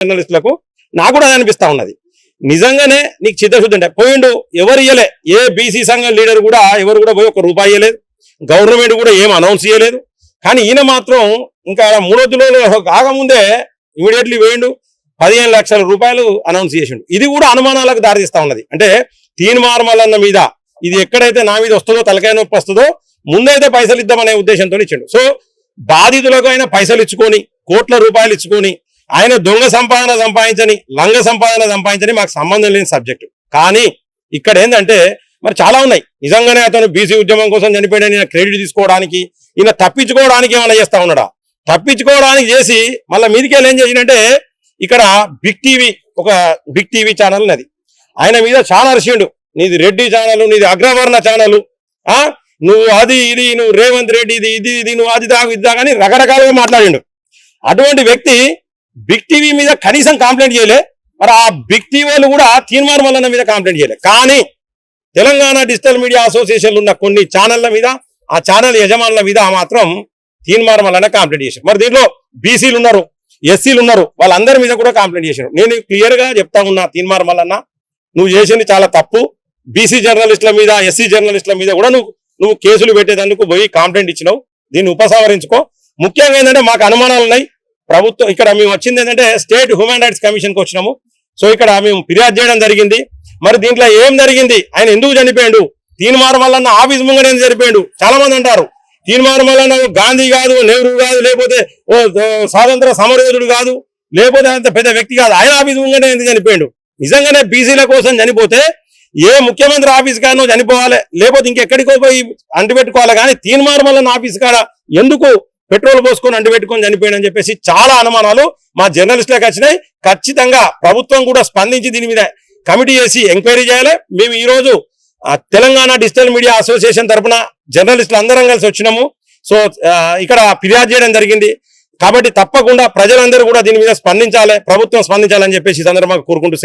జర్నలిస్టులకు నాకు కూడా అనిపిస్తా ఉన్నది. నిజంగానే నీకు చిత్తశుద్ధి అంటే పోయిండు, ఎవరు ఇయ్యలే, ఏ బీసీ సంఘం లీడర్ కూడా ఎవరు కూడా పోయి ₹1 ఇయ్యలేదు, గవర్నమెంట్ కూడా ఏం అనౌన్స్ చేయలేదు. కానీ ఈయన మాత్రం ఇంకా 3 రోజులు కాకముందే ఇమీడియట్లీ పోయిండు, 15 లక్షల రూపాయలు అనౌన్స్ చేసిండు. ఇది కూడా అనుమానాలకు దారితీస్తా ఉన్నది. అంటే తీన్మార్ మల్లన్న మీద ఇది ఎక్కడైతే నా మీద వస్తుందో, తలకాయ నొప్పి వస్తుందో, ముందైతే పైసలు ఇద్దామనే ఉద్దేశంతో ఇచ్చిండు. సో బాధితులకు ఆయన పైసలు ఇచ్చుకొని, కోట్ల రూపాయలు ఇచ్చుకొని, ఆయన దొంగ సంపాదన సంపాదించని, లంగ సంపాదన సంపాదించని మాకు సంబంధం లేని సబ్జెక్టు. కానీ ఇక్కడ ఏంటంటే మరి చాలా ఉన్నాయి. నిజంగానే అతను బీసీ ఉద్యమం కోసం చనిపోయాడని ఈయన క్రెడిట్ తీసుకోవడానికి, ఈయన తప్పించుకోవడానికి ఏమైనా చేస్తా ఉన్నాడా? తప్పించుకోవడానికి చేసి మళ్ళీ మీదికెళ్ళి ఏం చేసిందంటే, ఇక్కడ ఒక బిగ్ టీవీ ఛానల్ ఉన్నది, ఆయన మీద చాలా అరిచిండు. నీది రెడ్డి ఛానల్, నీది అగ్రవర్ణ ఛానల్, నువ్వు అది ఇది, నువ్వు రేవంత్ రెడ్డి ఇది నువ్వు అది దాగు ఇది దాగని రకరకాలుగా మాట్లాడిండు. అటువంటి వ్యక్తి బిగ్ టీవీ మీద కనీసం కంప్లైంట్ చేయలే. మరి ఆ బిగ్ టీవీ వాళ్ళు కూడా తీన్మార్ మల్లన్న మీద కంప్లైంట్ చేయలే. కానీ తెలంగాణ డిజిటల్ మీడియా అసోసియేషన్లు ఉన్న కొన్ని ఛానళ్ల మీద, ఆ ఛానల్ యజమానుల మీద మాత్రం తీన్మార్ మల్లన్న కంప్లైంట్ చేశారు. మరి దీంట్లో బీసీలు ఉన్నారు, ఎస్సీలు ఉన్నారు, వాళ్ళందరి మీద కూడా కంప్లైంట్ చేశారు. నేను క్లియర్ గా చెప్తా ఉన్నా, తీన్మార్ మల్లన్న నువ్వు చేసింది చాలా తప్పు. బీసీ జర్నలిస్టుల మీద, ఎస్సీ జర్నలిస్టుల మీద కూడా నువ్వు కేసులు పెట్టేందుకు పోయి కంప్లైంట్ ఇచ్చినావు. దీన్ని ఉపసంహరించుకో. ముఖ్యంగా ఏంటంటే మాకు అనుమానాలు ఉన్నాయి. ప్రభుత్వం ఇక్కడ మేము వచ్చింది ఏంటంటే స్టేట్ హ్యూమన్ రైట్స్ కమిషన్కి వచ్చినాము. సో ఇక్కడ మేము ఫిర్యాదు చేయడం జరిగింది. మరి దీంట్లో ఏం జరిగింది, ఆయన ఎందుకు చనిపోయాడు, తీన్మార్ మల్లన్న ఆఫీస్ ముంగనే చనిపోయాడు. చాలా మంది అంటారు తీన్మార్ మల్లన్న గాంధీ కాదు, నెహ్రూ కాదు, లేకపోతే స్వాతంత్ర సమరయోధుడు కాదు, లేకపోతే అంత పెద్ద వ్యక్తి కాదు, ఆయన ఆఫీస్ ముంగనే ఎందుకు చనిపోయాడు? నిజంగానే బీసీల కోసం చనిపోతే ఏ ముఖ్యమంత్రి ఆఫీస్ కాడనో చనిపోవాలి, లేకపోతే ఇంకెక్కడికో పోయి అంటిపెట్టుకోవాలి. కానీ తీన్మార్ మల్లన్న ఆఫీస్ కాడ ఎందుకు పెట్రోల్ పోసుకొని అంటిపెట్టుకొని చనిపోయాడని చెప్పేసి చాలా అనుమానాలు మా జర్నలిస్టులకు వచ్చినాయి. ఖచ్చితంగా ప్రభుత్వం కూడా స్పందించి దీని మీద కమిటీ చేసి ఎంక్వైరీ చేయాలి. మేము ఈ రోజు తెలంగాణ డిజిటల్ మీడియా అసోసియేషన్ తరఫున జర్నలిస్టులు అందరం కలిసి వచ్చినాము. సో ఇక్కడ ఫిర్యాదు చేయడం జరిగింది. కాబట్టి తప్పకుండా ప్రజలందరూ కూడా దీని మీద స్పందించాలి, ప్రభుత్వం స్పందించాలని చెప్పేసి ఈ సందర్భంగా కోరుకుంటూ